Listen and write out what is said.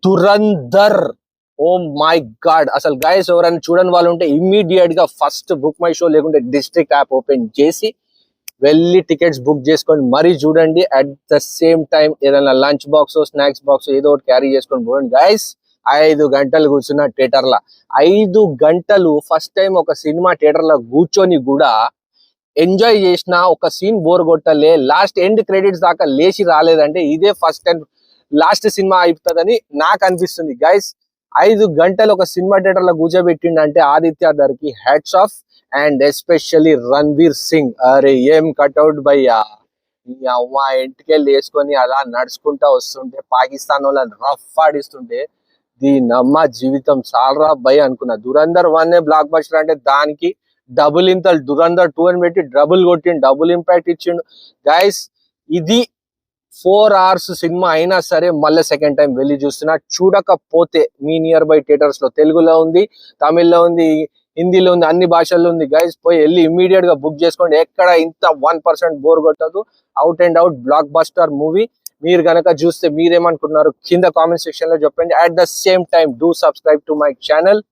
Dhurandhar. Oh my God, అసలు guys ఎవరైనా చూడని వాళ్ళు ఉంటే ఇమ్మీడియట్ గా ఫస్ట్ బుక్ మై షో లేకుంటే డిస్ట్రిక్ట్ యాప్ ఓపెన్ చేసి వెళ్ళి టికెట్స్ బుక్ చేసుకొని మరీ చూడండి. అట్ ద సేమ్ టైం ఏదైనా లంచ్ బాక్స్ స్నాక్స్ బాక్స్ ఏదో ఒకటి క్యారీ చేసుకొని పోండి గైస్. 5 గంటలు కూర్చున్న థియేటర్ లా, 5 గంటలు ఫస్ట్ టైం ఒక సినిమా థియేటర్ లో కూర్చొని కూడా ఎంజాయ్ చేసిన, ఒక సీన్ బోర్ కొట్టలే, లాస్ట్ ఎండ్ క్రెడిట్స్ దాకా లేచి రాలేదంటే ఇదే ఫస్ట్ టైం లాస్ట్ సినిమా అయిపోతుందని నాకు అనిపిస్తుంది గైస్. 5 గంటలు ఒక సినిమా థియేటర్ లో కూర్చోబెట్టిండంటే ఆదిత్య ధర్కి hats off. And especially Ranveer Singh, అరే ఏం కట్అవుట్ భయ్యా. ఈ అమ్మ ఇంటికెళ్ళి వేసుకొని అలా నడుచుకుంటా వస్తుంటే పాకిస్తాన్ వాళ్ళని రఫ్ ఆడిస్తుంటే దీని అమ్మ జీవితం చాలరా భయ్ అనుకున్నా. దురంధర్ 1 బ్లాక్ బస్టర్ అంటే దానికి డబుల్ ఇంతలు దురంధర్ 2 అని పెట్టి డబుల్ కొట్టిండు, డబుల్ ఇంపాక్ట్ ఇచ్చిండు గైస్. ఇది 4 hours సినిమా అయినా సరే మళ్ళీ సెకండ్ టైం వెళ్ళి చూస్తున్నా. చూడకపోతే మీ నియర్ బై థియేటర్స్ లో తెలుగులో ఉంది, తమిళ్లో ఉంది, హిందీలో ఉంది, అన్ని భాషల్లో ఉంది గైస్. పోయి వెళ్ళి ఇమ్మీడియట్ గా బుక్ చేసుకోండి. ఎక్కడ ఇంత 1% బోర్ కొట్టదు. Out and out block buster movie. మీరు గనక చూస్తే మీరేమనుకున్నారు కింద కామెంట్ సెక్షన్ లో చెప్పండి. At the same time do subscribe to my channel.